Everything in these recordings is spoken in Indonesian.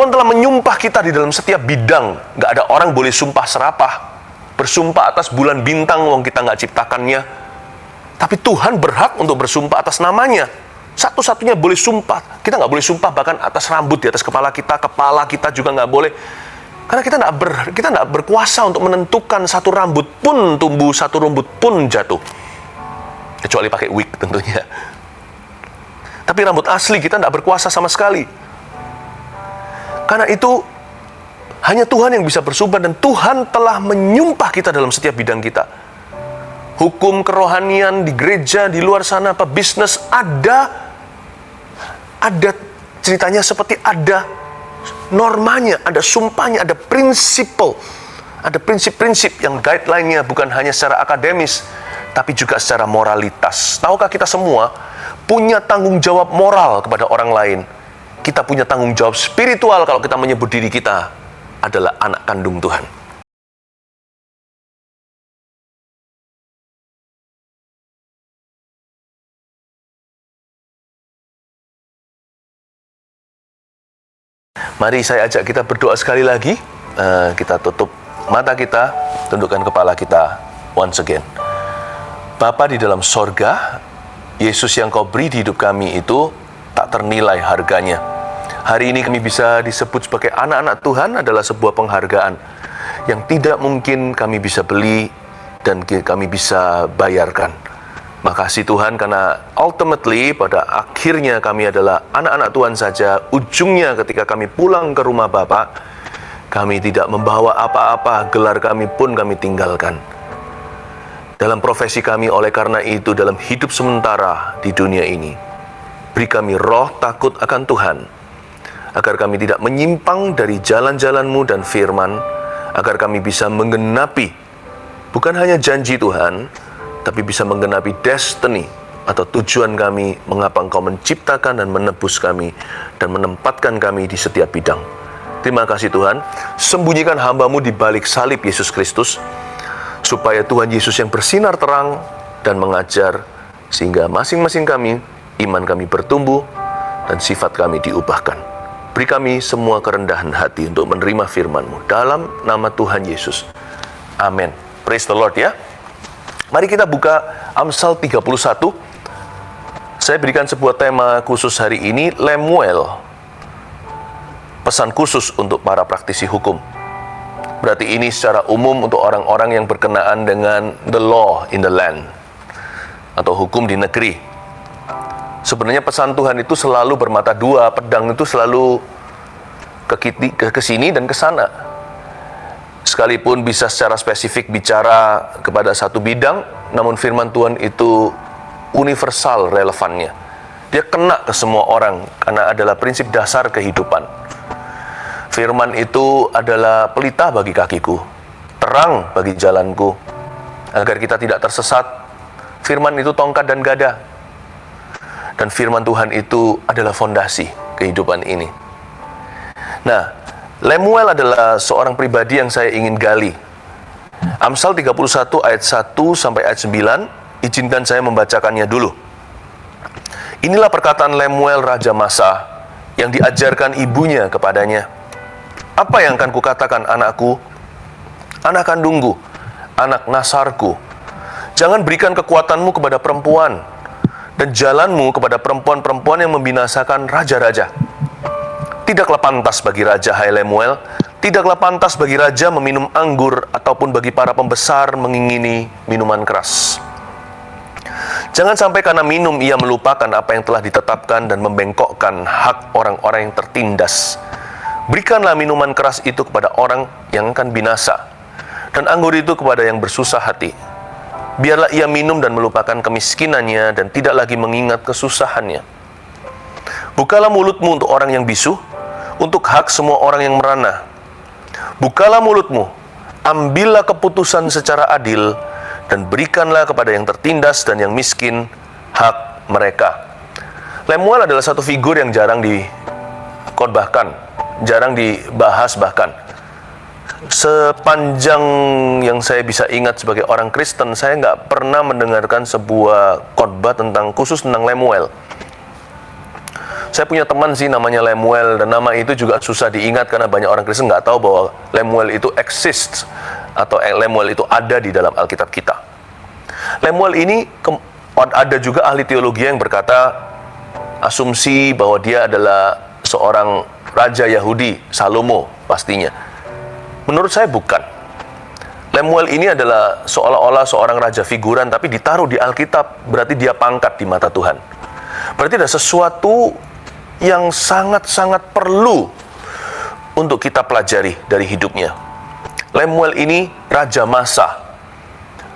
Tuhan telah menyumpah kita di dalam setiap bidang. Nggak ada orang boleh sumpah serapah, bersumpah atas bulan bintang, wong kita nggak ciptakannya. Tapi Tuhan berhak untuk bersumpah atas namanya. Satu-satunya boleh sumpah. Kita nggak boleh sumpah bahkan atas rambut di atas kepala kita juga nggak boleh. Karena kita nggak berkuasa untuk menentukan satu rambut pun tumbuh, satu rumput pun jatuh. Kecuali pakai wig tentunya. Tapi rambut asli kita nggak berkuasa sama sekali. Karena itu hanya Tuhan yang bisa bersumpah, dan Tuhan telah menyumpah kita dalam setiap bidang kita. Hukum kerohanian di gereja, di luar sana, bisnis, ada ceritanya, seperti ada normanya, ada sumpahnya, ada prinsip-prinsip yang guideline-nya bukan hanya secara akademis, tapi juga secara moralitas. Tahukah kita semua punya tanggung jawab moral kepada orang lain? Kita punya tanggung jawab spiritual kalau kita menyebut diri kita adalah anak kandung Tuhan. Mari saya ajak kita berdoa sekali lagi. Kita tutup mata kita, tundukkan kepala kita once again. Bapa di dalam sorga, Yesus yang Kau beri di hidup kami itu tak ternilai harganya. Hari ini kami bisa disebut sebagai anak-anak Tuhan adalah sebuah penghargaan yang tidak mungkin kami bisa beli dan kami bisa bayarkan. Makasih Tuhan, karena ultimately pada akhirnya kami adalah anak-anak Tuhan saja. Ujungnya ketika kami pulang ke rumah Bapa, kami tidak membawa apa-apa, gelar kami pun kami tinggalkan. Dalam profesi kami, oleh karena itu dalam hidup sementara di dunia ini, beri kami roh takut akan Tuhan, agar kami tidak menyimpang dari jalan-jalan-Mu dan firman, agar kami bisa menggenapi bukan hanya janji Tuhan, tapi bisa menggenapi destiny atau tujuan kami, mengapa Engkau menciptakan dan menebus kami dan menempatkan kami di setiap bidang. Terima kasih Tuhan, sembunyikan hamba-Mu di balik salib Yesus Kristus, supaya Tuhan Yesus yang bersinar terang dan mengajar, sehingga masing-masing kami, iman kami bertumbuh dan sifat kami diubahkan. Beri kami semua kerendahan hati untuk menerima firman-Mu dalam nama Tuhan Yesus. Amin. Praise the Lord ya. Mari kita buka Amsal 31. Saya berikan sebuah tema khusus hari ini, Lemuel. Pesan khusus untuk para praktisi hukum. Berarti ini secara umum untuk orang-orang yang berkenaan dengan the law in the land, atau hukum di negeri. Sebenarnya pesan Tuhan itu selalu bermata dua, pedang itu selalu ke sini dan ke sana. Sekalipun bisa secara spesifik bicara kepada satu bidang, namun firman Tuhan itu universal relevannya. Dia kena ke semua orang karena adalah prinsip dasar kehidupan. Firman itu adalah pelita bagi kakiku, terang bagi jalanku, agar kita tidak tersesat. Firman itu tongkat dan gada. Dan firman Tuhan itu adalah fondasi kehidupan ini. Nah, Lemuel adalah seorang pribadi yang saya ingin gali. Amsal 31 ayat 1 sampai ayat 9, izinkan saya membacakannya dulu. Inilah perkataan Lemuel Raja Masa yang diajarkan ibunya kepadanya. Apa yang akan kukatakan anakku, anak kandungku, anak nasarku? Jangan berikan kekuatanmu kepada perempuan, dan jalanmu kepada perempuan-perempuan yang membinasakan raja-raja. Tidaklah pantas bagi raja, hai Lemuel, tidaklah pantas bagi raja meminum anggur, ataupun bagi para pembesar mengingini minuman keras. Jangan sampai karena minum ia melupakan apa yang telah ditetapkan dan membengkokkan hak orang-orang yang tertindas. Berikanlah minuman keras itu kepada orang yang akan binasa, dan anggur itu kepada yang bersusah hati. Biarlah ia minum dan melupakan kemiskinannya, dan tidak lagi mengingat kesusahannya. Bukalah mulutmu untuk orang yang bisu, untuk hak semua orang yang merana. Bukalah mulutmu, ambillah keputusan secara adil, dan berikanlah kepada yang tertindas dan yang miskin hak mereka. Lemuel adalah satu figur yang jarang dikhotbahkan, jarang dibahas bahkan. Sepanjang yang saya bisa ingat sebagai orang Kristen, saya nggak pernah mendengarkan sebuah khotbah khusus tentang Lemuel. Saya punya teman sih namanya Lemuel, dan nama itu juga susah diingat karena banyak orang Kristen nggak tahu bahwa Lemuel itu exist atau Lemuel itu ada di dalam Alkitab kita. Lemuel ini ada juga ahli teologi yang berkata asumsi bahwa dia adalah seorang raja Yahudi, Salomo pastinya. Menurut saya bukan. Lemuel ini adalah seolah-olah seorang raja figuran, tapi ditaruh di Alkitab berarti dia pangkat di mata Tuhan. Berarti ada sesuatu yang sangat-sangat perlu untuk kita pelajari dari hidupnya. Lemuel ini raja masa.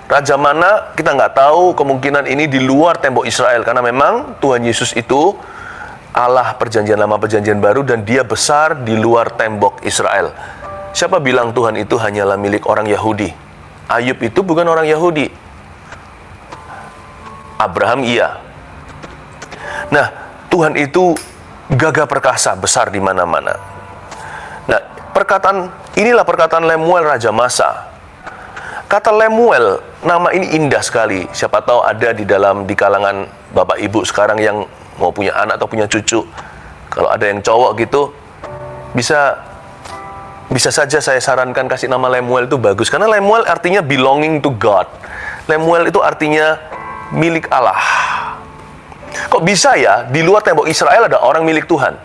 Raja mana kita nggak tahu, kemungkinan ini di luar tembok Israel, karena memang Tuhan Yesus itu Allah perjanjian lama perjanjian baru, dan dia besar di luar tembok Israel. Siapa bilang Tuhan itu hanyalah milik orang Yahudi? Ayub itu bukan orang Yahudi. Abraham iya. Nah, Tuhan itu gagah perkasa, besar di mana-mana. Nah, inilah perkataan Lemuel raja masa. Kata Lemuel, nama ini indah sekali. Siapa tahu ada di kalangan bapak ibu sekarang yang mau punya anak atau punya cucu. Kalau ada yang cowok gitu, bisa saja saya sarankan kasih nama Lemuel, itu bagus. Karena Lemuel artinya belonging to God. Lemuel itu artinya milik Allah. Kok bisa ya di luar tembok Israel ada orang milik Tuhan?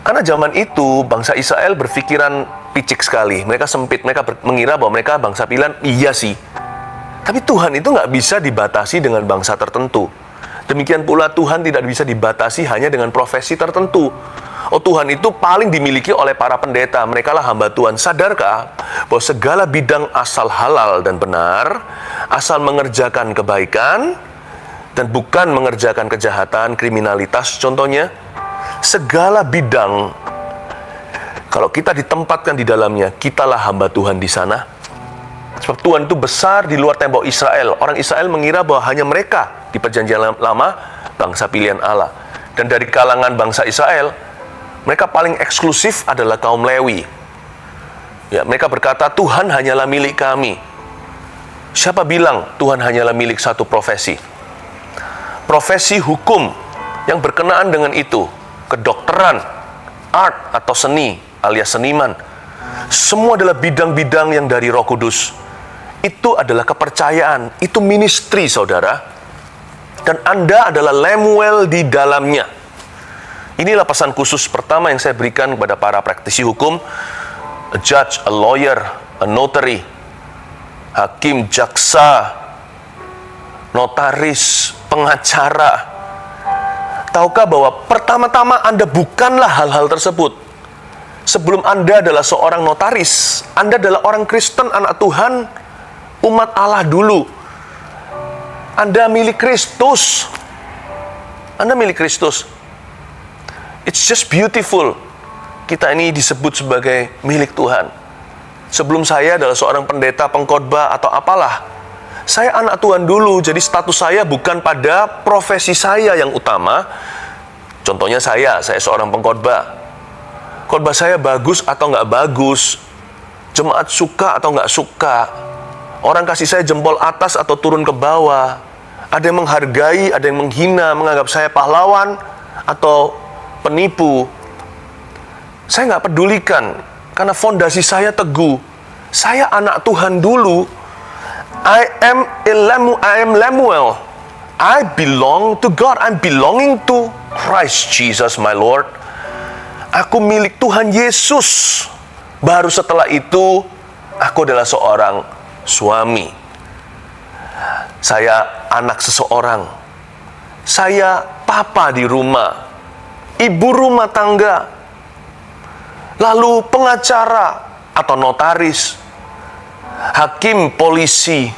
Karena zaman itu bangsa Israel berpikiran picik sekali. Mereka sempit, mereka mengira bahwa mereka bangsa pilihan. Iya sih. Tapi Tuhan itu nggak bisa dibatasi dengan bangsa tertentu. Demikian pula Tuhan tidak bisa dibatasi hanya dengan profesi tertentu. Oh, Tuhan itu paling dimiliki oleh para pendeta. Mereka lah hamba Tuhan. Sadarkah bahwa segala bidang asal halal dan benar, asal mengerjakan kebaikan, dan bukan mengerjakan kejahatan, kriminalitas contohnya, segala bidang, kalau kita ditempatkan di dalamnya, kitalah hamba Tuhan di sana. Sebab Tuhan itu besar di luar tembok Israel. Orang Israel mengira bahwa hanya mereka di perjanjian lama bangsa pilihan Allah. Dan dari kalangan bangsa Israel, mereka paling eksklusif adalah kaum Lewi. Ya, mereka berkata, Tuhan hanyalah milik kami. Siapa bilang Tuhan hanyalah milik satu profesi? Profesi hukum yang berkenaan dengan itu, kedokteran, art atau seni alias seniman, semua adalah bidang-bidang yang dari Roh Kudus. Itu adalah kepercayaan, itu ministry, saudara. Dan Anda adalah Lemuel di dalamnya. Inilah pesan khusus pertama yang saya berikan kepada para praktisi hukum, a judge, a lawyer, a notary, hakim, jaksa, notaris, pengacara. Tahukah bahwa pertama-tama Anda bukanlah hal-hal tersebut. Sebelum Anda adalah seorang notaris, Anda adalah orang Kristen, anak Tuhan, umat Allah dulu. Anda milik Kristus. Anda milik Kristus. It's just beautiful. Kita ini disebut sebagai milik Tuhan. Sebelum saya adalah seorang pendeta, pengkhotbah, atau apalah, saya anak Tuhan dulu, jadi status saya bukan pada profesi saya yang utama. Contohnya saya seorang pengkhotbah. Khotbah saya bagus atau nggak bagus, jemaat suka atau nggak suka, orang kasih saya jempol atas atau turun ke bawah, ada yang menghargai, ada yang menghina, menganggap saya pahlawan atau penipu, saya nggak pedulikan, karena fondasi saya teguh. Saya anak Tuhan dulu. I am Lemuel. I belong to God. I'm belonging to Christ Jesus my Lord. Aku milik Tuhan Yesus. Baru setelah itu, aku adalah seorang suami. Saya anak seseorang. Saya papa di rumah, ibu rumah tangga, lalu pengacara atau notaris, hakim, polisi,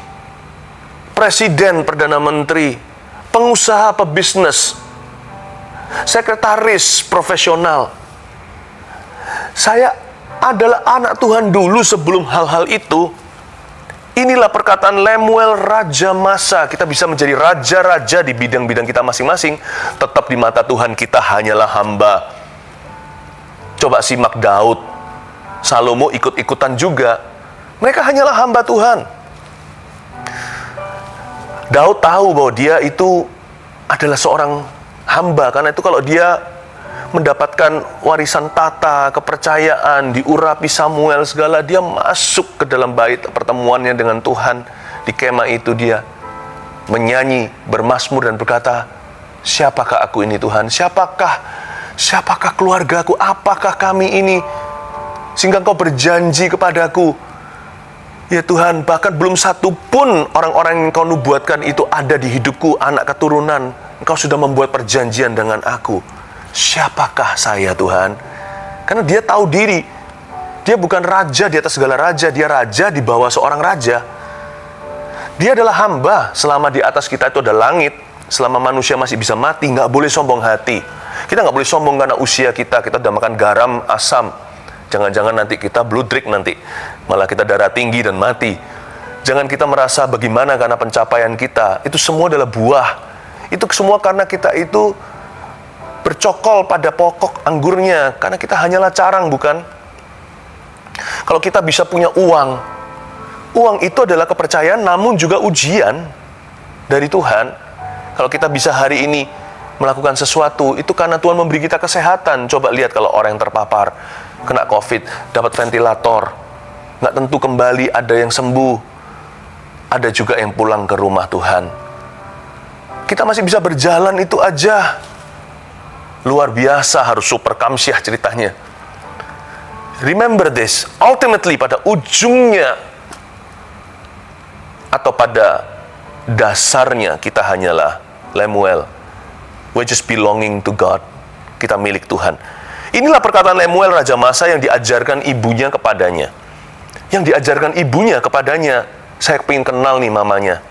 presiden, perdana menteri, pengusaha, pebisnis, sekretaris profesional. Saya adalah anak Tuhan dulu sebelum hal-hal itu. Inilah perkataan Lemuel, raja masa. Kita bisa menjadi raja-raja di bidang-bidang kita masing-masing. Tetap di mata Tuhan kita hanyalah hamba. Coba simak Daud. Salomo ikut-ikutan juga. Mereka hanyalah hamba Tuhan. Daud tahu bahwa dia itu adalah seorang hamba. Karena itu kalau dia mendapatkan warisan tata, kepercayaan, diurapi Samuel segala, dia masuk ke dalam bait pertemuannya dengan Tuhan. Di kemah itu dia menyanyi, bermazmur dan berkata, siapakah aku ini Tuhan? Siapakah keluargaku? Apakah kami ini? Sehingga Engkau berjanji kepadaku, ya Tuhan, bahkan belum satu pun orang-orang yang Engkau nubuatkan itu ada di hidupku, anak keturunan. Engkau sudah membuat perjanjian dengan aku. Siapakah saya Tuhan? Karena dia tahu diri. Dia bukan raja di atas segala raja. Dia raja di bawah seorang raja. Dia adalah hamba. Selama di atas kita itu ada langit, selama manusia masih bisa mati, nggak boleh sombong hati. Kita nggak boleh sombong karena usia kita. Kita udah makan garam, asam. Jangan-jangan nanti kita bludrik nanti. Malah kita darah tinggi dan mati. Jangan kita merasa bagaimana karena pencapaian kita. Itu semua adalah buah. Itu semua karena kita itu bercokol pada pokok anggurnya, karena kita hanyalah carang, bukan? Kalau kita bisa punya uang itu adalah kepercayaan, namun juga ujian dari Tuhan. Kalau kita bisa hari ini melakukan sesuatu, itu karena Tuhan memberi kita kesehatan. Coba lihat kalau orang yang terpapar, kena COVID, dapat ventilator, nggak tentu kembali, ada yang sembuh, ada juga yang pulang ke rumah Tuhan. Kita masih bisa berjalan, itu aja luar biasa, harus super kamsyah ceritanya. Remember this, ultimately pada ujungnya atau pada dasarnya kita hanyalah Lemuel. We're just belonging to God. Kita milik Tuhan. Inilah perkataan Lemuel, Raja Masa, yang diajarkan ibunya kepadanya. Yang diajarkan ibunya kepadanya. Saya pengen kenal nih mamanya.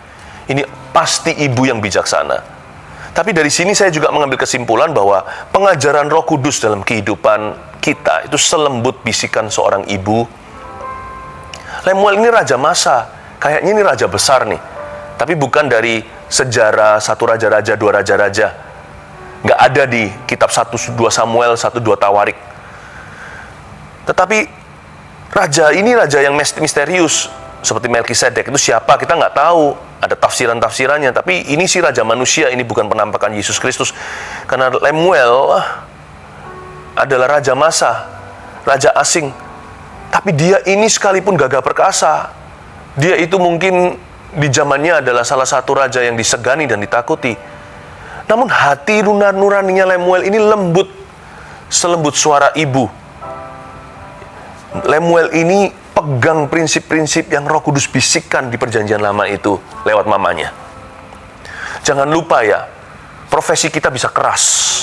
Ini pasti ibu yang bijaksana. Tapi dari sini saya juga mengambil kesimpulan bahwa pengajaran Roh Kudus dalam kehidupan kita itu selembut bisikan seorang ibu. Lemuel ini Raja Masa, kayaknya ini raja besar nih. Tapi bukan dari sejarah satu raja-raja, dua raja-raja. Nggak ada di kitab 1-2 Samuel, 1-2 Tawarik. Tetapi raja ini raja yang misterius. Seperti Melkisedek, itu siapa? Kita nggak tahu. Ada tafsiran-tafsirannya. Tapi ini sih raja manusia, ini bukan penampakan Yesus Kristus. Karena Lemuel adalah Raja Masa, raja asing. Tapi dia ini sekalipun gagah perkasa, dia itu mungkin di zamannya adalah salah satu raja yang disegani dan ditakuti. Namun hati nuraninya Lemuel ini lembut, selembut suara ibu. Lemuel ini pegang prinsip-prinsip yang Roh Kudus bisikkan di perjanjian lama itu lewat mamanya. Jangan lupa ya, profesi kita bisa keras.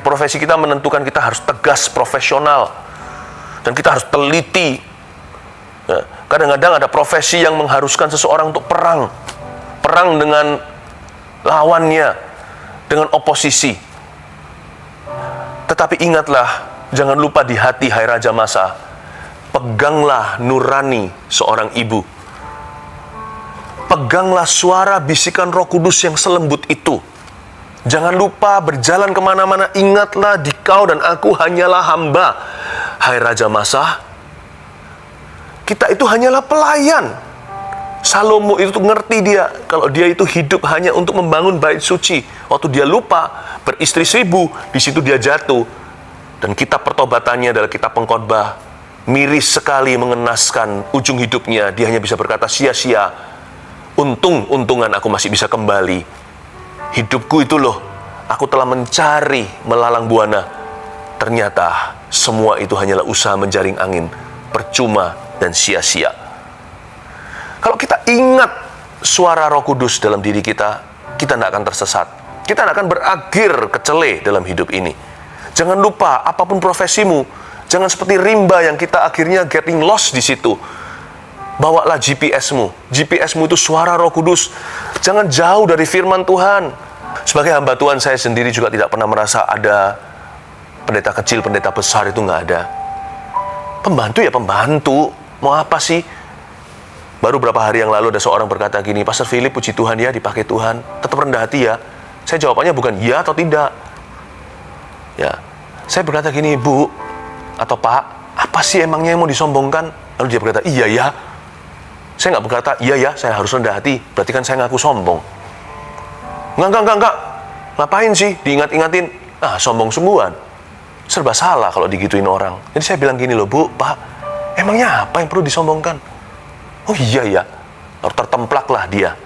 Profesi kita menentukan kita harus tegas, profesional. Dan kita harus teliti. Ya, kadang-kadang ada profesi yang mengharuskan seseorang untuk perang. Perang dengan lawannya, dengan oposisi. Tetapi ingatlah, jangan lupa di hati, hai Raja Masa, peganglah nurani seorang ibu. Peganglah suara bisikan Roh Kudus yang selembut itu. Jangan lupa berjalan kemana-mana, ingatlah di kau dan aku hanyalah hamba. Hai Raja Masa, kita itu hanyalah pelayan. Salomo itu ngerti dia, kalau dia itu hidup hanya untuk membangun bait suci. Waktu dia lupa, beristri 1000, di situ dia jatuh. Dan kitab pertobatannya adalah kitab pengkhotbah. Miris sekali mengenaskan ujung hidupnya. Dia hanya bisa berkata, sia-sia. Untung-untungan aku masih bisa kembali. Hidupku itu loh, aku telah mencari melalang buana. Ternyata semua itu hanyalah usaha menjaring angin. Percuma dan sia-sia. Kalau kita ingat suara Roh Kudus dalam diri kita, kita tidak akan tersesat. Kita tidak akan berakhir kecele dalam hidup ini. Jangan lupa, apapun profesimu, jangan seperti rimba yang kita akhirnya getting lost di situ. Bawalah GPS-mu. GPS-mu itu suara Roh Kudus. Jangan jauh dari firman Tuhan. Sebagai hamba Tuhan, saya sendiri juga tidak pernah merasa ada pendeta kecil, pendeta besar, itu nggak ada. Pembantu ya pembantu. Mau apa sih? Baru beberapa hari yang lalu ada seorang berkata gini, Pastor Philip, puji Tuhan ya, dipakai Tuhan. Tetap rendah hati ya. Saya jawabannya bukan ya atau tidak. Ya, saya berkata gini, Bu atau Pak, apa sih emangnya yang mau disombongkan? Lalu dia berkata, iya ya. Saya nggak berkata, iya ya, saya harus rendah hati. Berarti kan saya ngaku sombong. Enggak. Ngapain sih diingat-ingatin? Sombong sembuhan. Serba salah kalau digituin orang. Jadi saya bilang gini loh, Bu, Pak, emangnya apa yang perlu disombongkan? Oh iya ya, lalu tertemplaklah dia.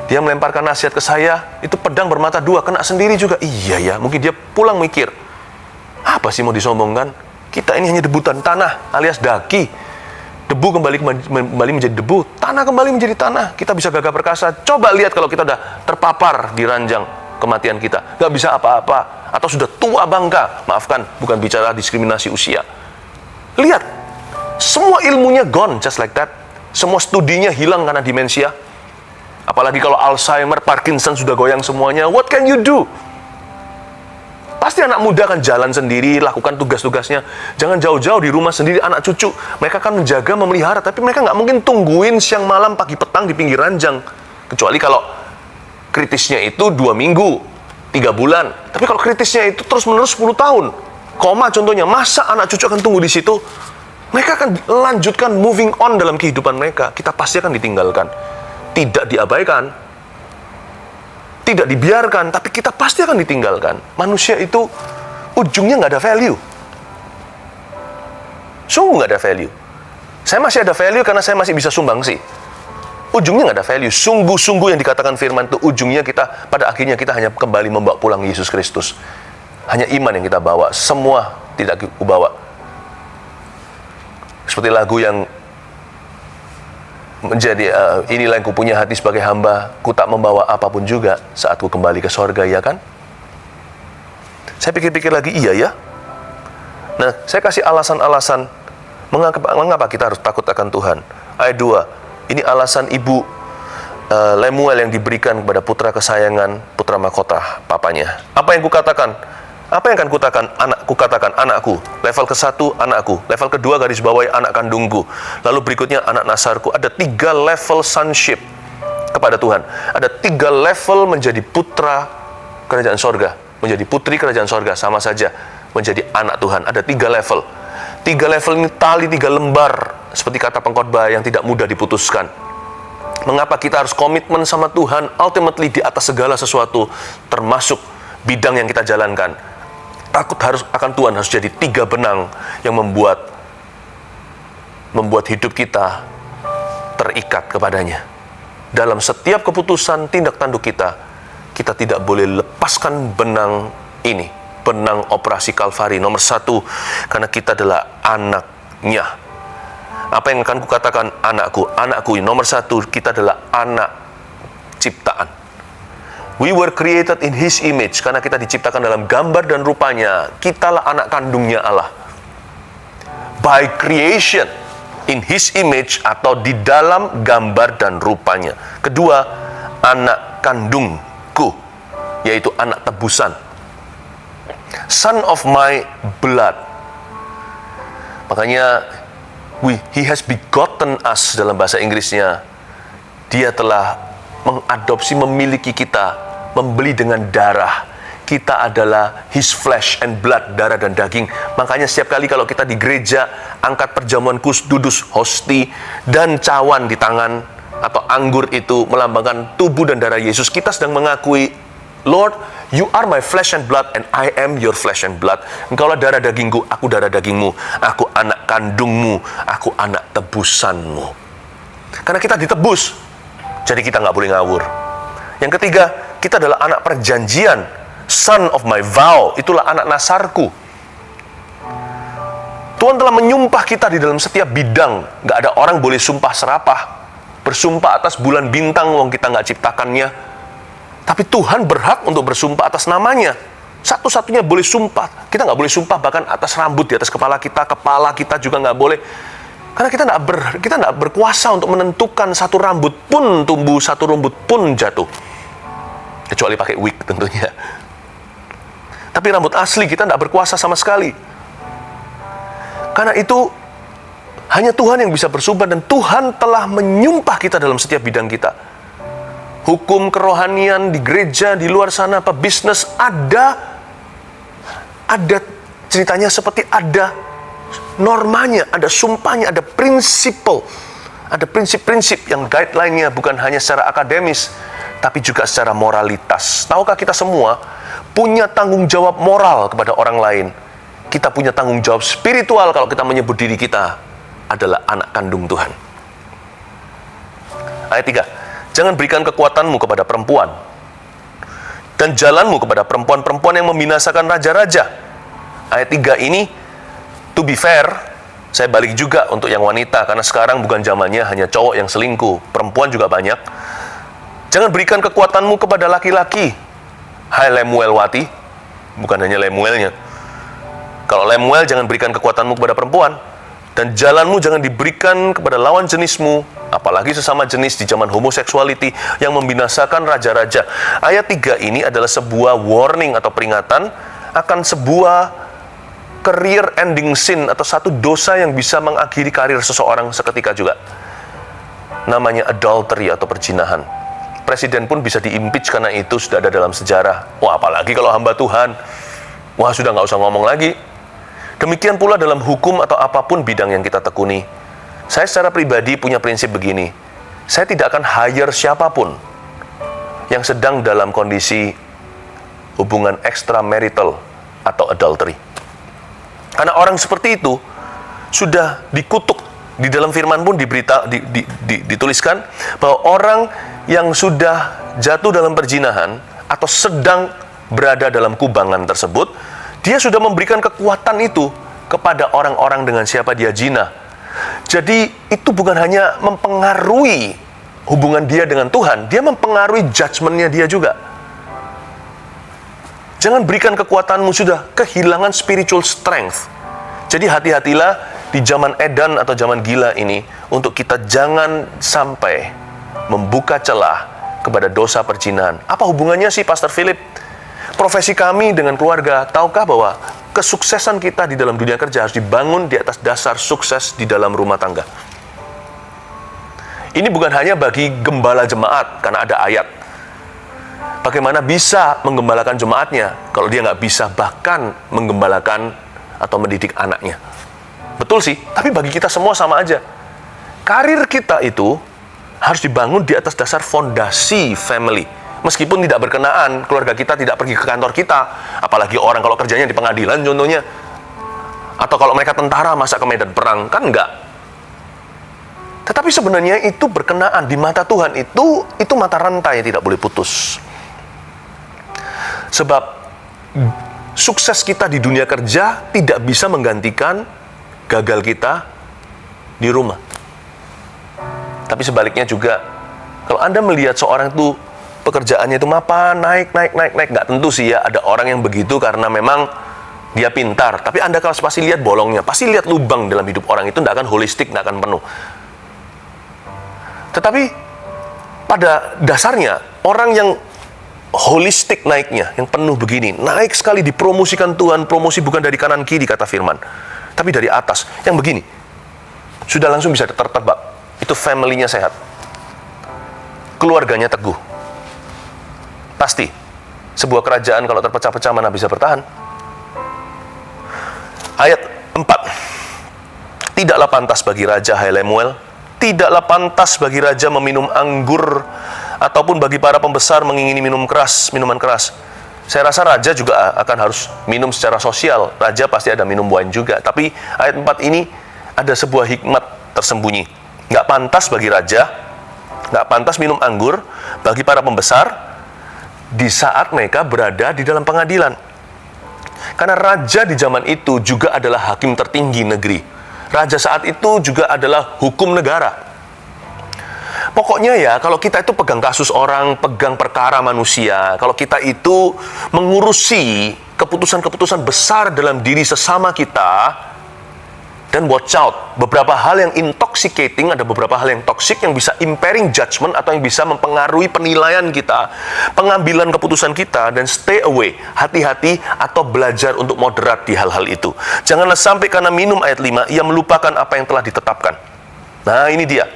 Dia melemparkan nasihat ke saya, itu pedang bermata dua, kena sendiri juga. Iya ya, mungkin dia pulang mikir, apa sih mau disombongkan? Kita ini hanya debutan tanah alias daki. Debu kembali menjadi debu, tanah kembali menjadi tanah. Kita bisa gagah perkasa. Coba lihat kalau kita udah terpapar di ranjang kematian kita, gak bisa apa-apa, atau sudah tua bangka. Maafkan, bukan bicara diskriminasi usia. Lihat, semua ilmunya gone just like that. Semua studinya hilang karena demensia. Apalagi kalau Alzheimer, Parkinson sudah goyang semuanya. What can you do? Pasti anak muda akan jalan sendiri, lakukan tugas-tugasnya. Jangan jauh-jauh di rumah sendiri, anak cucu. Mereka akan menjaga, memelihara, tapi mereka nggak mungkin tungguin siang malam, pagi petang di pinggir ranjang. Kecuali kalau kritisnya itu 2 minggu, 3 bulan. Tapi kalau kritisnya itu terus-menerus 10 tahun, koma contohnya, masa anak cucu akan tunggu di situ? Mereka akan lanjutkan moving on dalam kehidupan mereka. Kita pasti akan ditinggalkan. Tidak diabaikan, tidak dibiarkan, tapi kita pasti akan ditinggalkan. Manusia itu ujungnya nggak ada value. Sungguh nggak ada value. Saya masih ada value karena saya masih bisa sumbangsi. Ujungnya nggak ada value. Sungguh-sungguh yang dikatakan firman itu, ujungnya kita, pada akhirnya kita hanya kembali membawa pulang Yesus Kristus. Hanya iman yang kita bawa, semua tidak kita bawa. Seperti lagu yang menjadi, inilah yang kupunya hati sebagai hamba, ku tak membawa apapun juga saat ku kembali ke sorga, ya kan? Saya pikir-pikir lagi, iya ya. Nah, saya kasih alasan-alasan mengapa kita harus takut akan Tuhan. Ayat 2, ini alasan ibu Lemuel yang diberikan kepada putra kesayangan, putra mahkota papanya. Apa yang kukatakan? Apa yang akan kukatakan? Anakku. Level ke-1, anakku. Level kedua, garis bawahi, anak kandungku. Lalu berikutnya, anak nasarku. Ada 3 level sonship kepada Tuhan. Ada 3 level menjadi putra kerajaan sorga. Menjadi putri kerajaan sorga, sama saja menjadi anak Tuhan. Ada 3 level. 3 level ini tali 3 lembar, seperti kata pengkhotbah yang tidak mudah diputuskan. Mengapa kita harus komitmen sama Tuhan, ultimately di atas segala sesuatu, termasuk bidang yang kita jalankan. Takut akan Tuhan harus jadi 3 benang yang membuat hidup kita terikat kepadanya. Dalam setiap keputusan, tindak tanduk kita tidak boleh lepaskan benang ini, benang operasi Kalvari. Nomor 1, karena kita adalah anaknya. Apa yang akan kukatakan? Anakku. Nomor 1, kita adalah anak ciptaan. We were created in His image, karena kita diciptakan dalam gambar dan rupanya. Kitalah anak kandungnya Allah. By creation, in His image, atau di dalam gambar dan rupanya. Kedua, anak kandungku, yaitu anak tebusan. Son of my blood. Makanya, He has begotten us, dalam bahasa Inggrisnya. Dia telah mengadopsi, memiliki kita, membeli dengan darah. Kita adalah His flesh and blood, darah dan daging. Makanya setiap kali kalau kita di gereja, angkat perjamuan kudus, hosti, dan cawan di tangan, atau anggur itu melambangkan tubuh dan darah Yesus, kita sedang mengakui, Lord, you are my flesh and blood, and I am your flesh and blood. Engkaulah darah dagingku, aku darah dagingmu. Aku anak kandungmu, aku anak tebusanmu. Karena kita ditebus, jadi kita nggak boleh ngawur. Yang ketiga, kita adalah anak perjanjian, son of my vow, itulah anak nasarku. Tuhan telah menyumpah kita di dalam setiap bidang. Nggak ada orang boleh sumpah serapah, bersumpah atas bulan bintang, wong kita nggak ciptakannya. Tapi Tuhan berhak untuk bersumpah atas namanya. Satu-satunya boleh sumpah. Kita nggak boleh sumpah bahkan atas rambut di atas kepala kita juga nggak boleh. Karena kita nggak berkuasa untuk menentukan satu rambut pun tumbuh, satu rumput pun jatuh. Kecuali pakai wig tentunya. Tapi rambut asli kita nggak berkuasa sama sekali. Karena itu, hanya Tuhan yang bisa bersumpah, dan Tuhan telah menyumpah kita dalam setiap bidang kita. Hukum kerohanian di gereja, di luar sana, bisnis, ada ceritanya, seperti ada normanya, ada sumpahnya, ada prinsip yang guideline-nya, bukan hanya secara akademis, tapi juga secara moralitas. Tahukah kita semua punya tanggung jawab moral kepada orang lain? Kita punya tanggung jawab spiritual kalau kita menyebut diri kita adalah anak kandung Tuhan. Ayat 3, jangan berikan kekuatanmu kepada perempuan, dan jalanmu kepada perempuan-perempuan yang membinasakan raja-raja. Ayat 3 ini, to be fair, saya balik juga untuk yang wanita, karena sekarang bukan zamannya hanya cowok yang selingkuh, perempuan juga banyak. Jangan berikan kekuatanmu kepada laki-laki, hai Lemuelwati, bukan hanya Lemuelnya. Kalau Lemuel, jangan berikan kekuatanmu kepada perempuan, dan jalanmu jangan diberikan kepada lawan jenismu, apalagi sesama jenis di zaman homoseksuality yang membinasakan raja-raja. Ayat 3 ini adalah sebuah warning atau peringatan akan sebuah career ending sin atau satu dosa yang bisa mengakhiri karir seseorang seketika juga. Namanya adultery atau perzinahan. Presiden pun bisa di-impeach karena itu, sudah ada dalam sejarah. Wah, apalagi kalau hamba Tuhan. Wah, sudah nggak usah ngomong lagi. Demikian pula dalam hukum atau apapun bidang yang kita tekuni. Saya secara pribadi punya prinsip begini. Saya tidak akan hire siapapun yang sedang dalam kondisi hubungan extramarital atau adultery. Karena orang seperti itu sudah dikutuk. Di dalam firman pun dituliskan bahwa orang yang sudah jatuh dalam perzinahan atau sedang berada dalam kubangan tersebut, dia sudah memberikan kekuatan itu kepada orang-orang dengan siapa dia zina. Jadi itu bukan hanya mempengaruhi hubungan dia dengan Tuhan, dia mempengaruhi judgment-nya dia juga. Jangan berikan kekuatanmu, sudah kehilangan spiritual strength. Jadi hati-hatilah di zaman edan atau zaman gila ini, untuk kita jangan sampai membuka celah kepada dosa perzinahan. Apa hubungannya sih, Pastor Philip? Profesi kami dengan keluarga, tahukah bahwa kesuksesan kita di dalam dunia kerja harus dibangun di atas dasar sukses di dalam rumah tangga. Ini bukan hanya bagi gembala jemaat, karena ada ayat. Bagaimana bisa menggembalakan jemaatnya kalau dia nggak bisa bahkan menggembalakan atau mendidik anaknya? Betul sih, tapi bagi kita semua sama aja. Karir kita itu harus dibangun di atas dasar fondasi family. Meskipun tidak berkenaan, keluarga kita tidak pergi ke kantor kita, apalagi orang kalau kerjanya di pengadilan contohnya, atau kalau mereka tentara masa ke medan perang, kan enggak. Tetapi sebenarnya itu berkenaan di mata Tuhan, itu mata rantai yang tidak boleh putus. Sebab sukses kita di dunia kerja tidak bisa menggantikan gagal kita di rumah. Tapi sebaliknya juga, kalau Anda melihat seorang itu pekerjaannya itu mapan, naik, nggak tentu sih ya, ada orang yang begitu karena memang dia pintar. Tapi Anda kalau pasti lihat bolongnya, pasti lihat lubang dalam hidup orang itu, nggak akan holistik, nggak akan penuh. Tetapi pada dasarnya, orang yang holistik naiknya, yang penuh begini, naik sekali dipromosikan Tuhan, promosi bukan dari kanan kiri kata firman, tapi dari atas, yang begini, sudah langsung bisa tertebak. Itu family-nya sehat, keluarganya teguh. Pasti, sebuah kerajaan kalau terpecah-pecah mana bisa bertahan. Ayat 4, tidaklah pantas bagi raja, hai Lemuel, tidaklah pantas bagi raja meminum anggur, ataupun bagi para pembesar mengingini minuman keras. Saya rasa raja juga akan harus minum secara sosial. Raja pasti ada minum wine juga. Tapi ayat 4 ini ada sebuah hikmat tersembunyi. Nggak pantas bagi raja, nggak pantas minum anggur bagi para pembesar di saat mereka berada di dalam pengadilan. Karena raja di zaman itu juga adalah hakim tertinggi negeri. Raja saat itu juga adalah hukum negara. Pokoknya ya, kalau kita itu pegang kasus orang, pegang perkara manusia, kalau kita itu mengurusi keputusan-keputusan besar dalam diri sesama kita, dan watch out, beberapa hal yang intoxicating, ada beberapa hal yang toxic yang bisa impairing judgment atau yang bisa mempengaruhi penilaian kita, pengambilan keputusan kita, dan stay away, hati-hati atau belajar untuk moderat di hal-hal itu. Janganlah sampai karena minum ayat 5, ia melupakan apa yang telah ditetapkan. Nah, ini dia.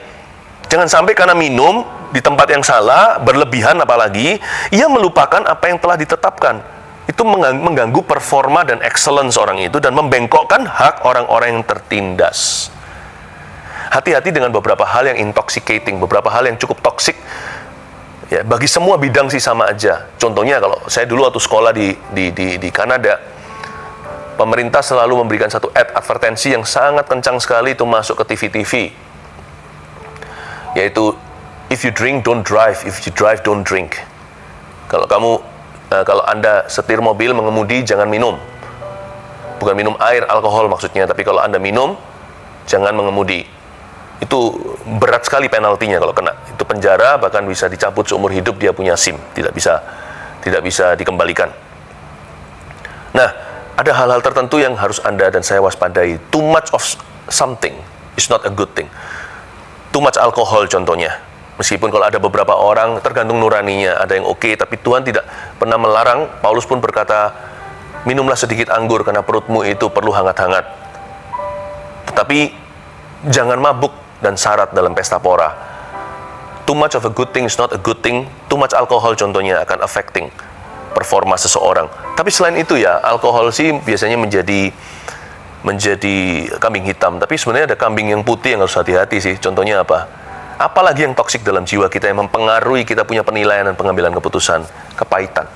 Jangan sampai karena minum di tempat yang salah, berlebihan apalagi, ia melupakan apa yang telah ditetapkan. Itu mengganggu performa dan excellence orang itu dan membengkokkan hak orang-orang yang tertindas. Hati-hati dengan beberapa hal yang intoxicating, beberapa hal yang cukup toksik Ya, bagi semua bidang sih sama aja. Contohnya kalau saya dulu waktu sekolah di Kanada, pemerintah selalu memberikan satu advertensi yang sangat kencang sekali itu masuk ke TV-TV. Yaitu, if you drink, don't drive. If you drive, don't drink. Kalau Anda setir mobil, mengemudi, jangan minum. Bukan minum air, alkohol maksudnya. Tapi kalau Anda minum, jangan mengemudi. Itu berat sekali penaltinya kalau kena. Itu penjara, bahkan bisa dicabut seumur hidup dia punya SIM. Tidak bisa dikembalikan. Nah, ada hal-hal tertentu yang harus Anda dan saya waspadai. Too much of something is not a good thing. Too much alkohol contohnya. Meskipun kalau ada beberapa orang, tergantung nuraninya, ada yang oke, tapi Tuhan tidak pernah melarang. Paulus pun berkata, minumlah sedikit anggur karena perutmu itu perlu hangat-hangat. Tetapi jangan mabuk dan syarat dalam pesta pora. Too much of a good thing is not a good thing. Too much alkohol contohnya akan affecting performa seseorang. Tapi selain itu ya, alkohol sih biasanya menjadi kambing hitam. Tapi sebenarnya ada kambing yang putih yang harus hati-hati sih. Contohnya apa? Apalagi yang toksik dalam jiwa kita yang mempengaruhi kita punya penilaian dan pengambilan keputusan. Kepahitan.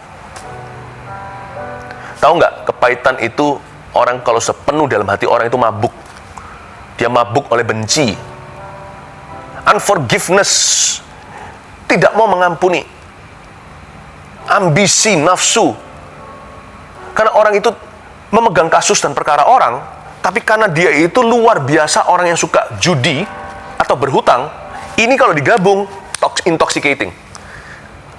Tahu nggak? Kepahitan itu orang kalau sepenuh dalam hati orang itu mabuk. Dia mabuk oleh benci. Unforgiveness, tidak mau mengampuni, ambisi, nafsu. Karena orang itu memegang kasus dan perkara orang, tapi karena dia itu luar biasa orang yang suka judi atau berhutang, ini kalau digabung intoxicating.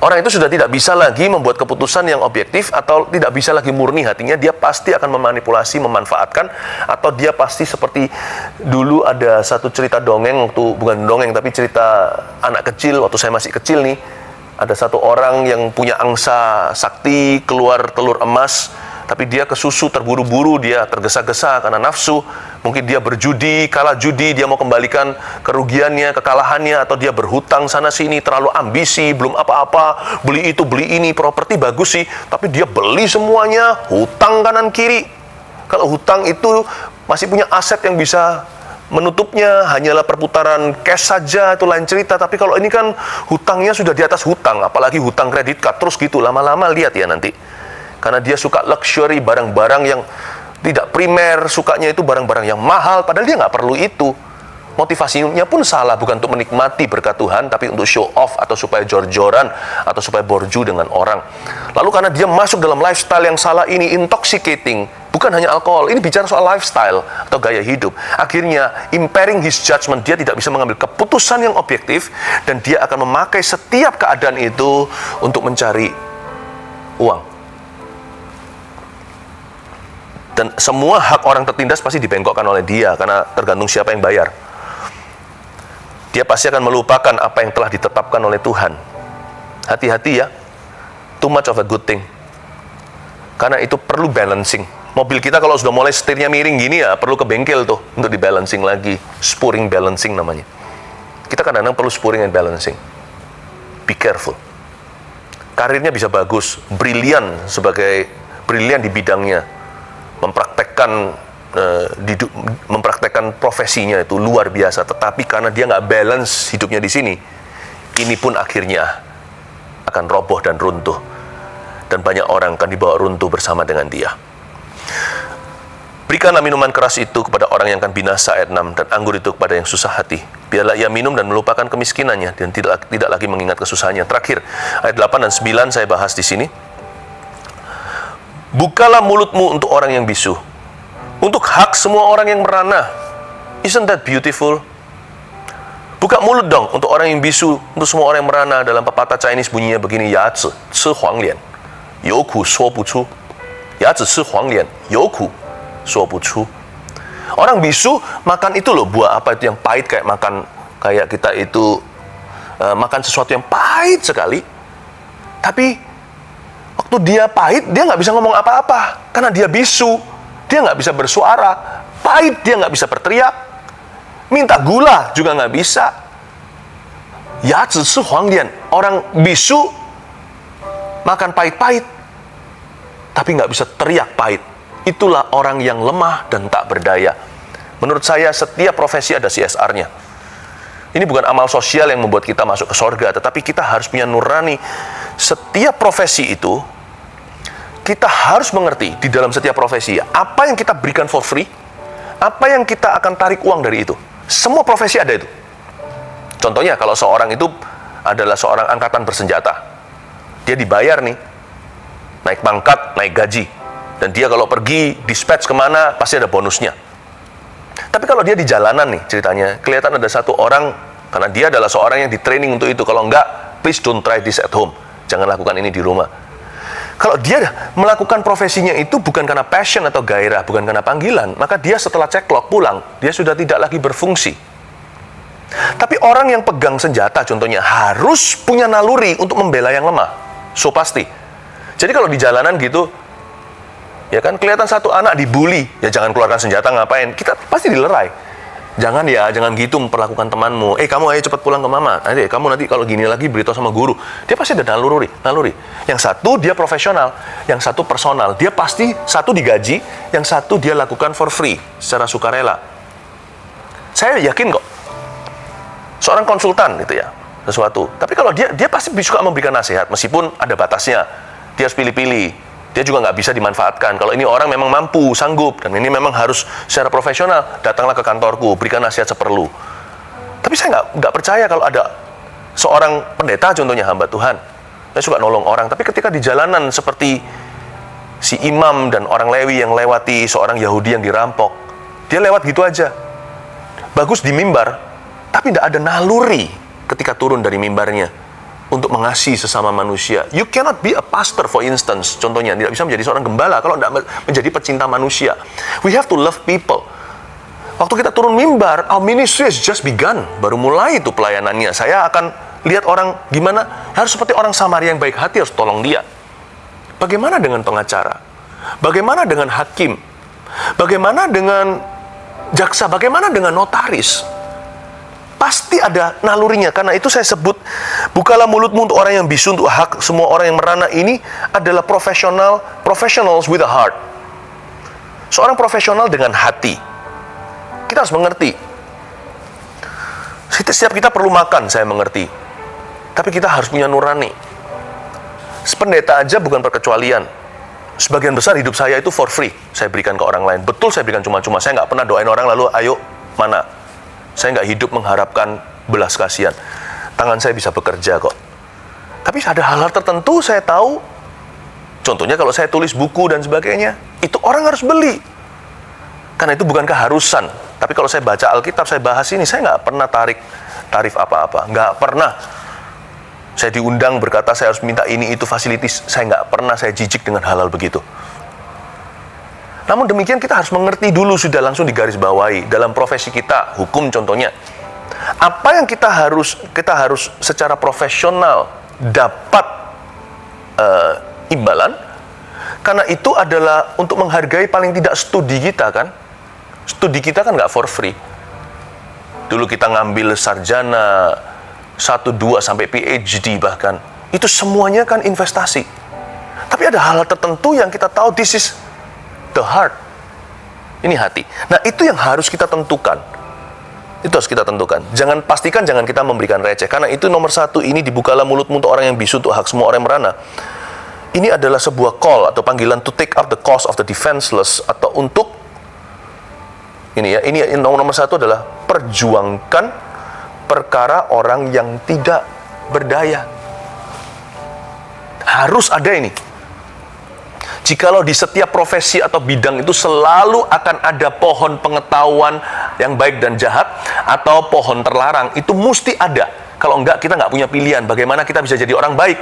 Orang itu sudah tidak bisa lagi membuat keputusan yang objektif atau tidak bisa lagi murni hatinya. Dia pasti akan memanipulasi, memanfaatkan, atau dia pasti seperti dulu ada satu cerita dongeng, bukan dongeng tapi cerita anak kecil waktu saya masih kecil nih. Ada satu orang yang punya angsa sakti, keluar telur emas, tapi dia kesusu, terburu-buru, dia tergesa-gesa karena nafsu. Mungkin dia berjudi, kalah judi, dia mau kembalikan kerugiannya, kekalahannya, atau dia berhutang sana-sini, terlalu ambisi, belum apa-apa, beli itu, beli ini, properti bagus sih, tapi dia beli semuanya, hutang kanan kiri. Kalau hutang itu masih punya aset yang bisa menutupnya, hanyalah perputaran cash saja, itu lain cerita. Tapi kalau ini kan hutangnya sudah di atas hutang, apalagi hutang kredit card, terus gitu, lama-lama lihat ya nanti. Karena dia suka luxury, barang-barang yang tidak primer, sukanya itu barang-barang yang mahal, padahal dia nggak perlu itu. Motivasinya pun salah, bukan untuk menikmati berkat Tuhan, tapi untuk show off, atau supaya jor-joran, atau supaya borju dengan orang. Lalu karena dia masuk dalam lifestyle yang salah ini, intoxicating, bukan hanya alkohol, ini bicara soal lifestyle, atau gaya hidup. Akhirnya, impairing his judgment, dia tidak bisa mengambil keputusan yang objektif, dan dia akan memakai setiap keadaan itu untuk mencari uang. Dan semua hak orang tertindas pasti dibengkokkan oleh dia, karena tergantung siapa yang bayar. Dia pasti akan melupakan apa yang telah ditetapkan oleh Tuhan. Hati-hati ya, too much of a good thing. Karena itu perlu balancing. Mobil kita kalau sudah mulai setirnya miring gini ya, perlu ke bengkel tuh, untuk di-balancing lagi. Spurring balancing namanya. Kita kadang-kadang perlu spurring and balancing. Be careful. Karirnya bisa bagus, brilian di bidangnya. Mempraktekkan profesinya itu luar biasa, tetapi karena dia nggak balance hidupnya di sini, ini pun akhirnya akan roboh dan runtuh, dan banyak orang akan dibawa runtuh bersama dengan dia. Berikanlah minuman keras itu kepada orang yang akan binasa, ayat 6, dan anggur itu kepada yang susah hati. Biarlah ia minum dan melupakan kemiskinannya, dan tidak lagi mengingat kesusahannya. Terakhir, ayat 8 dan 9 saya bahas di sini. Bukalah mulutmu untuk orang yang bisu, untuk hak semua orang yang merana. Isn't that beautiful? Buka mulut dong untuk orang yang bisu, untuk semua orang yang merana. Dalam pepatah Chinese bunyinya begini, Ya zi ci huang lian, you ku suo bu chu. Ya zi ci huang lian, you ku suo bu chu. Orang bisu makan itu loh, buah apa itu yang pahit, kayak kita itu makan sesuatu yang pahit sekali. Tapi waktu dia pahit, dia nggak bisa ngomong apa-apa. Karena dia bisu, dia nggak bisa bersuara. Pahit, dia nggak bisa berteriak. Minta gula juga nggak bisa. Ya zi ci huang lian. Orang bisu, makan pahit-pahit, tapi nggak bisa teriak pahit. Itulah orang yang lemah dan tak berdaya. Menurut saya, setiap profesi ada CSR-nya. Ini bukan amal sosial yang membuat kita masuk ke sorga, tetapi kita harus punya nurani. Setiap profesi itu, kita harus mengerti di dalam setiap profesi, apa yang kita berikan for free, apa yang kita akan tarik uang dari itu. Semua profesi ada itu. Contohnya, kalau seorang itu adalah seorang angkatan bersenjata, dia dibayar nih, naik pangkat, naik gaji, dan dia kalau pergi, dispatch kemana, pasti ada bonusnya. Tapi kalau dia di jalanan nih ceritanya, kelihatan ada satu orang, karena dia adalah seorang yang di training untuk itu. Kalau enggak, please don't try this at home. Jangan lakukan ini di rumah. Kalau dia melakukan profesinya itu bukan karena passion atau gairah, bukan karena panggilan, maka dia setelah ceklok pulang, dia sudah tidak lagi berfungsi. Tapi orang yang pegang senjata contohnya harus punya naluri untuk membela yang lemah. So pasti. Jadi kalau di jalanan gitu, ya kan, kelihatan satu anak dibully, ya jangan keluarkan senjata, ngapain? Kita pasti dilerai. Jangan gitu memperlakukan temanmu. Kamu ayo cepat pulang ke mama. Kamu nanti kalau gini lagi beritahu sama guru. Dia pasti ada naluri. Yang satu dia profesional, yang satu personal. Dia pasti satu digaji, yang satu dia lakukan for free, secara sukarela. Saya yakin kok. Seorang konsultan gitu ya, sesuatu. Tapi kalau dia pasti suka memberikan nasihat, meskipun ada batasnya. Dia harus pilih-pilih. Dia juga nggak bisa dimanfaatkan. Kalau ini orang memang mampu, sanggup, dan ini memang harus secara profesional, datanglah ke kantorku, berikan nasihat seperlu. Tapi saya nggak percaya kalau ada seorang pendeta, contohnya hamba Tuhan, saya suka nolong orang, tapi ketika di jalanan seperti si imam dan orang Lewi yang lewati seorang Yahudi yang dirampok, dia lewat gitu aja. Bagus di mimbar, tapi tidak ada naluri ketika turun dari mimbarnya untuk mengasihi sesama manusia. You cannot be a pastor, for instance. Contohnya, tidak bisa menjadi seorang gembala kalau tidak menjadi pecinta manusia. We have to love people. Waktu kita turun mimbar, our ministry has just begun. Baru mulai itu pelayanannya. Saya akan lihat orang gimana, harus seperti orang Samaria yang baik hati, harus tolong dia. Bagaimana dengan pengacara? Bagaimana dengan hakim? Bagaimana dengan jaksa? Bagaimana dengan notaris? Pasti ada nalurinya. Karena itu saya sebut, bukalah mulutmu untuk orang yang bisu, untuk hak semua orang yang merana. Ini adalah professionals with a heart. Seorang profesional dengan hati. Kita harus mengerti. Setiap kita perlu makan, saya mengerti. Tapi kita harus punya nurani. Pendeta aja bukan perkecualian. Sebagian besar hidup saya itu for free. Saya berikan ke orang lain. Betul, saya berikan cuma-cuma. Saya nggak pernah doain orang lalu, ayo, mana? Saya nggak hidup mengharapkan belas kasihan. Tangan saya bisa bekerja kok. Tapi ada hal-hal tertentu saya tahu. Contohnya kalau saya tulis buku dan sebagainya, itu orang harus beli. Karena itu bukan keharusan. Tapi kalau saya baca Alkitab, saya bahas ini, saya nggak pernah tarik tarif apa-apa. Nggak pernah. Saya diundang berkata saya harus minta ini, itu, fasilitas. Saya nggak pernah saya jijik dengan hal-hal begitu. Namun demikian kita harus mengerti dulu, sudah langsung digarisbawahi dalam profesi kita, hukum contohnya. Apa yang kita harus secara profesional dapat imbalan, karena itu adalah untuk menghargai paling tidak studi kita kan. Studi kita kan nggak for free. Dulu kita ngambil sarjana 1, 2 sampai PhD bahkan. Itu semuanya kan investasi. Tapi ada hal tertentu yang kita tahu, this is the heart. Ini hati. Nah, itu yang harus kita tentukan. Itu harus kita tentukan. Jangan kita memberikan receh. Karena itu nomor 1, ini dibukalah mulutmu untuk orang yang bisu, untuk hak semua orang yang merana. Ini adalah sebuah call atau panggilan to take up the cause of the defenseless, atau untuk ini nomor 1 adalah perjuangkan perkara orang yang tidak berdaya. Harus ada ini. Jikalau di setiap profesi atau bidang itu selalu akan ada pohon pengetahuan yang baik dan jahat, atau pohon terlarang, itu mesti ada. Kalau enggak, kita nggak punya pilihan. Bagaimana kita bisa jadi orang baik?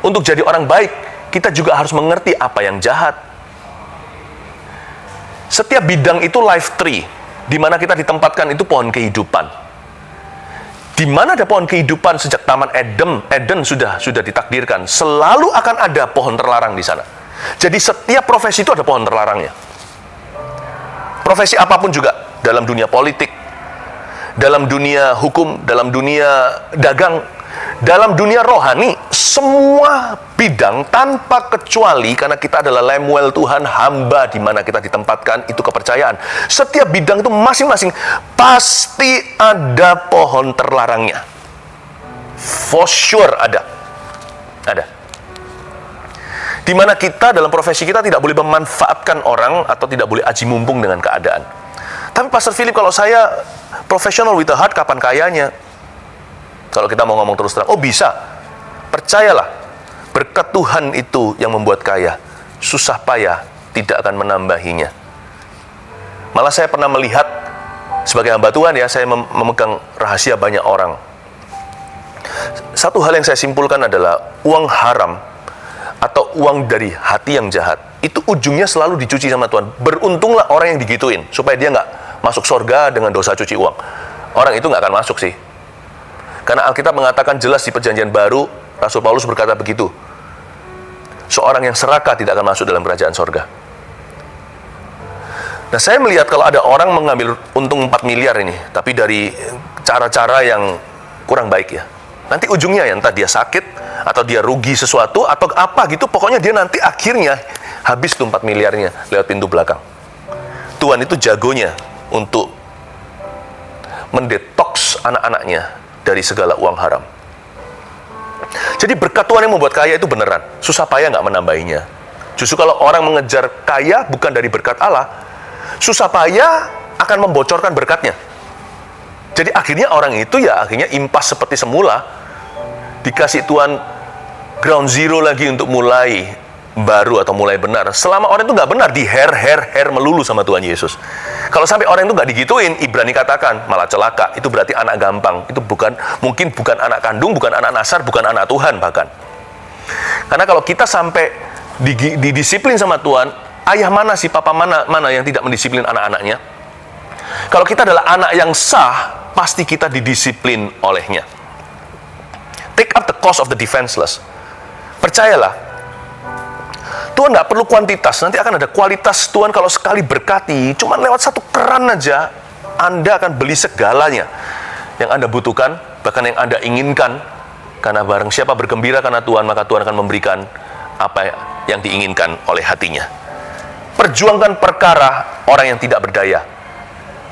Untuk jadi orang baik, kita juga harus mengerti apa yang jahat. Setiap bidang itu life tree, di mana kita ditempatkan itu pohon kehidupan. Di mana ada pohon kehidupan sejak Taman Eden sudah ditakdirkan, selalu akan ada pohon terlarang di sana. Jadi setiap profesi itu ada pohon terlarangnya. Profesi apapun juga, dalam dunia politik, dalam dunia hukum, dalam dunia dagang, dalam dunia rohani, semua bidang tanpa kecuali, karena kita adalah Lemuel Tuhan, hamba di mana kita ditempatkan, itu kepercayaan. Setiap bidang itu masing-masing pasti ada pohon terlarangnya. For sure ada. Di mana kita dalam profesi kita tidak boleh memanfaatkan orang atau tidak boleh aji mumpung dengan keadaan. Tapi Pastor Philip, kalau saya professional with a heart, kapan kayanya? Kalau kita mau ngomong terus terang, oh bisa. Percayalah, berkat Tuhan itu yang membuat kaya. Susah payah tidak akan menambahinya. Malah saya pernah melihat, sebagai hamba Tuhan ya, saya memegang rahasia banyak orang. Satu hal yang saya simpulkan adalah uang haram atau uang dari hati yang jahat, itu ujungnya selalu dicuci sama Tuhan. Beruntunglah orang yang digituin, supaya dia nggak masuk surga dengan dosa cuci uang. Orang itu nggak akan masuk sih. Karena Alkitab mengatakan jelas di Perjanjian Baru, Rasul Paulus berkata begitu. Seorang yang serakah tidak akan masuk dalam kerajaan sorga. Nah, saya melihat kalau ada orang mengambil untung 4 miliar ini, tapi dari cara-cara yang kurang baik ya. Nanti ujungnya ya, entah dia sakit, atau dia rugi sesuatu, atau apa gitu, pokoknya dia nanti akhirnya habis tuh 4 miliarnya lewat pintu belakang. Tuhan itu jagonya untuk mendetoks anak-anaknya dari segala uang haram. Jadi berkat Tuhan yang membuat kaya itu beneran. Susah payah nggak menambahinya. Justru kalau orang mengejar kaya bukan dari berkat Allah, susah payah akan membocorkan berkatnya. Jadi akhirnya orang itu ya akhirnya impas seperti semula. Dikasih Tuhan ground zero lagi untuk mulai baru atau mulai benar. Selama orang itu nggak benar, di her melulu sama Tuhan Yesus. Kalau sampai orang itu nggak digituin, Ibrani katakan malah celaka. Itu berarti anak gampang. Itu mungkin bukan anak kandung, bukan anak nasar, bukan anak Tuhan bahkan. Karena kalau kita sampai didisiplin sama Tuhan, ayah mana sih, papa mana yang tidak mendisiplin anak-anaknya? Kalau kita adalah anak yang sah, pasti kita didisiplin olehnya. Take up the cause of the defenseless. Percayalah, Tuhan nggak perlu kuantitas, nanti akan ada kualitas. Tuhan kalau sekali berkati, cuma lewat satu keran aja, Anda akan beli segalanya yang Anda butuhkan, bahkan yang Anda inginkan. Karena barang siapa bergembira karena Tuhan, maka Tuhan akan memberikan apa yang diinginkan oleh hatinya. Perjuangkan perkara orang yang tidak berdaya.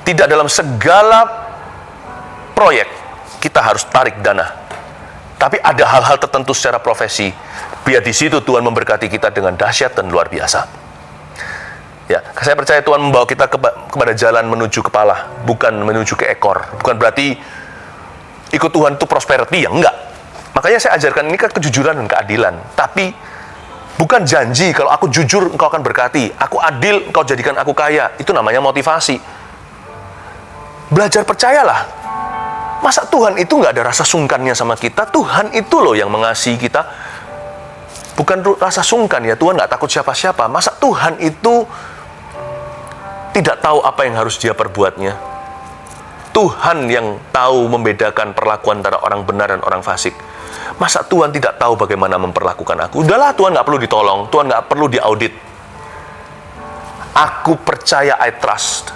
Tidak dalam segala proyek kita harus tarik dana. Tapi ada hal-hal tertentu secara profesi, biar di situ Tuhan memberkati kita dengan dahsyat dan luar biasa. Ya, saya percaya Tuhan membawa kita kepada jalan menuju kepala, bukan menuju ke ekor. Bukan berarti ikut Tuhan itu prosperity, ya enggak. Makanya saya ajarkan ini kan kejujuran dan keadilan. Tapi bukan janji kalau aku jujur engkau akan berkati, aku adil engkau jadikan aku kaya. Itu namanya motivasi. Belajar percayalah. Masa Tuhan itu nggak ada rasa sungkannya sama kita? Tuhan itu loh yang mengasihi kita. Bukan rasa sungkan ya, Tuhan nggak takut siapa-siapa. Masa Tuhan itu tidak tahu apa yang harus dia perbuatnya? Tuhan yang tahu membedakan perlakuan antara orang benar dan orang fasik. Masa Tuhan tidak tahu bagaimana memperlakukan aku? Udahlah, Tuhan nggak perlu ditolong, Tuhan nggak perlu diaudit. Aku percaya, I trust.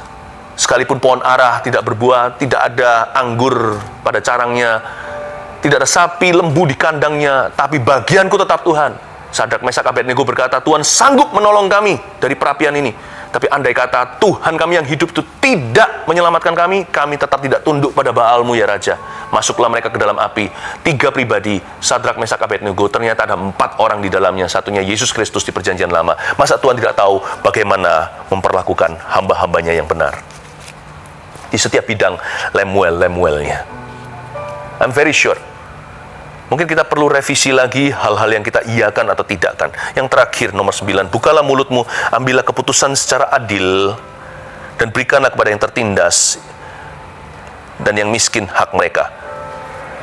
Sekalipun pohon ara tidak berbuah, tidak ada anggur pada carangnya, tidak ada sapi lembu di kandangnya, tapi bagianku tetap Tuhan. Sadrak Mesak Abednego berkata, Tuhan sanggup menolong kami dari perapian ini. Tapi andai kata Tuhan kami yang hidup itu tidak menyelamatkan kami, kami tetap tidak tunduk pada Baalmu ya Raja. Masuklah mereka ke dalam api. 3 pribadi, Sadrak Mesak Abednego, ternyata ada 4 orang di dalamnya. Satunya Yesus Kristus di Perjanjian Lama. Masa Tuhan tidak tahu bagaimana memperlakukan hamba-hambanya yang benar? Di setiap bidang Lemuelnya. I'm very sure. Mungkin kita perlu revisi lagi hal-hal yang kita iyakan atau tidakkan. Yang terakhir, nomor 9. Bukalah mulutmu, ambillah keputusan secara adil, dan berikanlah kepada yang tertindas dan yang miskin hak mereka.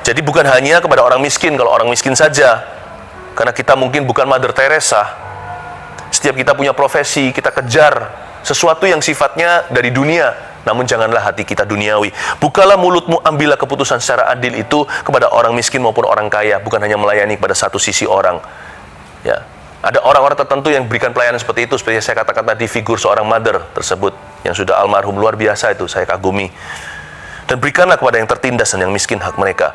Jadi bukan hanya kepada orang miskin, kalau orang miskin saja. Karena kita mungkin bukan Mother Teresa. Setiap kita punya profesi, kita kejar sesuatu yang sifatnya dari dunia. Namun janganlah hati kita duniawi. Bukalah mulutmu, ambillah keputusan secara adil itu kepada orang miskin maupun orang kaya. Bukan hanya melayani pada satu sisi orang. Ya, ada orang-orang tertentu yang berikan pelayanan seperti itu. Seperti saya katakan tadi, figur seorang mother tersebut yang sudah almarhum, luar biasa itu, saya kagumi. Dan berikanlah kepada yang tertindas dan yang miskin hak mereka.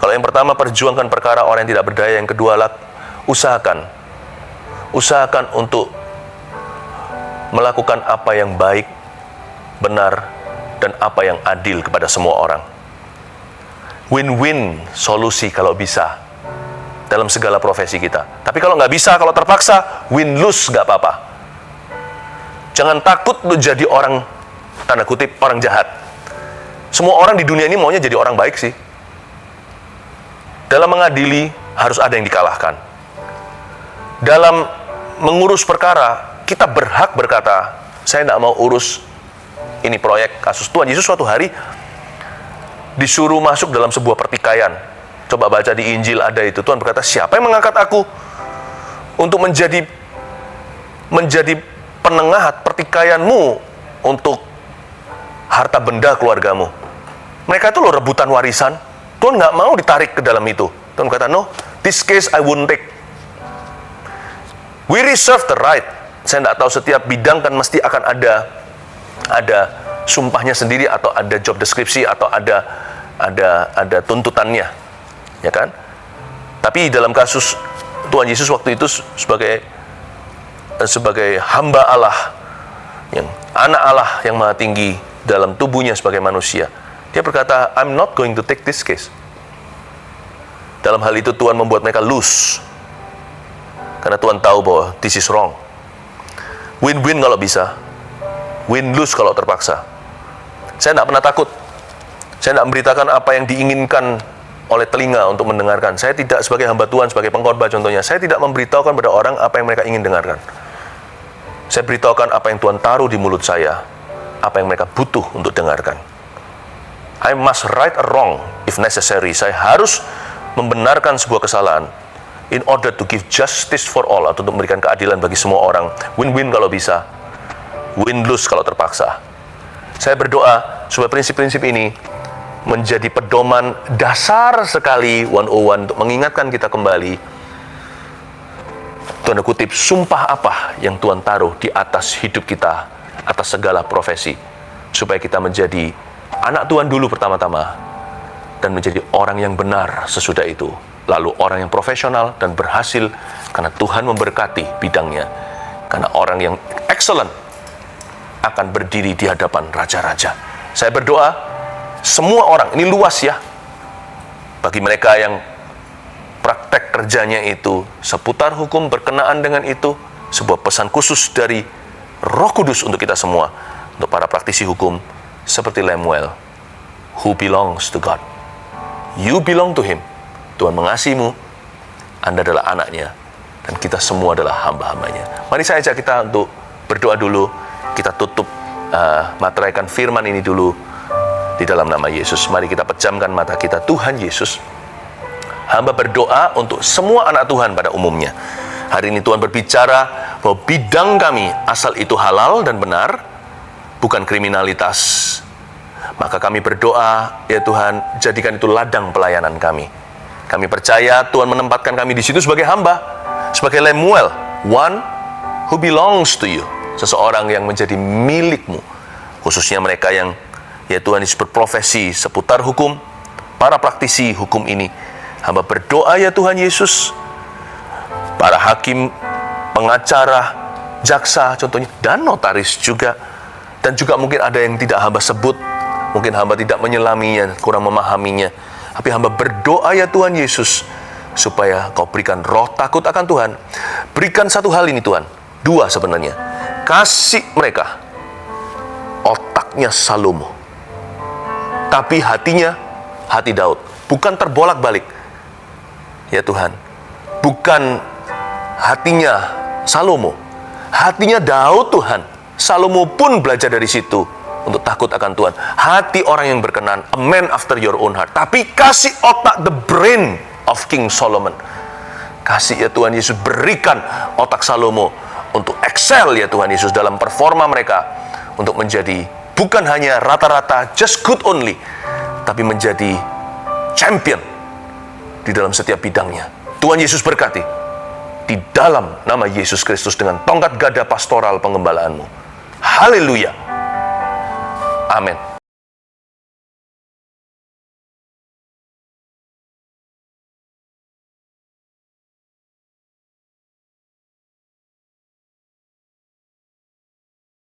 Kalau yang pertama, perjuangkan perkara orang yang tidak berdaya. Yang kedua, usahakan untuk melakukan apa yang baik, benar, dan apa yang adil kepada semua orang. Win-win solusi kalau bisa dalam segala profesi kita. Tapi kalau nggak bisa, kalau terpaksa, win-lose nggak apa-apa. Jangan takut lu jadi orang, tanda kutip, orang jahat. Semua orang di dunia ini maunya jadi orang baik sih. Dalam mengadili, harus ada yang dikalahkan. Dalam mengurus perkara, kita berhak berkata, saya tidak mau urus ini proyek kasus. Tuhan Yesus suatu hari disuruh masuk dalam sebuah pertikaian. Coba baca di Injil ada itu. Tuhan berkata, siapa yang mengangkat aku untuk menjadi penengah pertikaianmu untuk harta benda keluargamu. Mereka itu loh rebutan warisan. Tuhan nggak mau ditarik ke dalam itu. Tuhan berkata, no, this case I won't take. We reserve the right. Saya tidak tahu setiap bidang kan mesti akan ada sumpahnya sendiri, atau ada job deskripsi, atau ada tuntutannya, ya kan? Tapi dalam kasus Tuhan Yesus waktu itu sebagai hamba Allah, yang anak Allah yang maha tinggi dalam tubuhnya sebagai manusia, dia berkata, I'm not going to take this case. Dalam hal itu Tuhan membuat mereka lose, karena Tuhan tahu bahwa this is wrong. Win-win kalau bisa, win-lose kalau terpaksa. Saya tidak pernah takut. Saya tidak memberitakan apa yang diinginkan oleh telinga untuk mendengarkan. Saya tidak, sebagai hamba Tuhan, sebagai pengkhotbah contohnya, saya tidak memberitahukan pada orang apa yang mereka ingin dengarkan. Saya beritahukan apa yang Tuhan taruh di mulut saya, apa yang mereka butuh untuk dengarkan. I must right or wrong if necessary. Saya harus membenarkan sebuah kesalahan in order to give justice for all, atau untuk memberikan keadilan bagi semua orang. Win-win kalau bisa, win-lose kalau terpaksa. Saya berdoa supaya prinsip-prinsip ini menjadi pedoman dasar sekali 101 untuk mengingatkan kita kembali, tanda kutip, sumpah apa yang Tuhan taruh di atas hidup kita, atas segala profesi, supaya kita menjadi anak Tuhan dulu pertama-tama, dan menjadi orang yang benar sesudah itu, lalu orang yang profesional dan berhasil karena Tuhan memberkati bidangnya, karena orang yang excellent akan berdiri di hadapan raja-raja. Saya berdoa semua orang, ini luas ya, bagi mereka yang praktek kerjanya itu seputar hukum, berkenaan dengan itu, sebuah pesan khusus dari Roh Kudus untuk kita semua, untuk para praktisi hukum seperti Lemuel, who belongs to God. You belong to Him. Tuhan mengasihimu, Anda adalah anaknya, dan kita semua adalah hamba-hambanya. Mari saya ajak kita untuk berdoa dulu. Kita tutup materaikan firman ini dulu di dalam nama Yesus. Mari kita pejamkan mata kita. Tuhan Yesus, hamba berdoa untuk semua anak Tuhan pada umumnya. Hari ini Tuhan berbicara bahwa bidang kami asal itu halal dan benar, bukan kriminalitas. Maka kami berdoa, ya Tuhan, jadikan itu ladang pelayanan kami. Kami percaya Tuhan menempatkan kami di situ sebagai hamba, sebagai Lemuel, one who belongs to you, seseorang yang menjadi milikmu, khususnya mereka yang, ya Tuhan, berprofesi seputar hukum, para praktisi hukum ini. Hamba berdoa, ya Tuhan Yesus, para hakim, pengacara, jaksa contohnya, dan notaris juga, dan juga mungkin ada yang tidak hamba sebut, mungkin hamba tidak menyelaminya, kurang memahaminya. Tapi hamba berdoa, ya Tuhan Yesus, supaya Kau berikan roh takut akan Tuhan. Berikan satu hal ini Tuhan, dua sebenarnya. Kasih mereka otaknya Salomo, tapi hatinya hati Daud. Bukan terbolak-balik, ya Tuhan. Bukan hatinya Salomo, hatinya Daud Tuhan. Salomo pun belajar dari situ untuk takut akan Tuhan. Hati orang yang berkenan, a man after your own heart. Tapi kasih otak, the brain of King Solomon. Kasih, ya Tuhan Yesus, berikan otak Salomo untuk excel, ya Tuhan Yesus, dalam performa mereka, untuk menjadi bukan hanya rata-rata, just good only, tapi menjadi champion di dalam setiap bidangnya. Tuhan Yesus berkati di dalam nama Yesus Kristus dengan tongkat gada pastoral pengembalaanmu. Haleluya. Amin.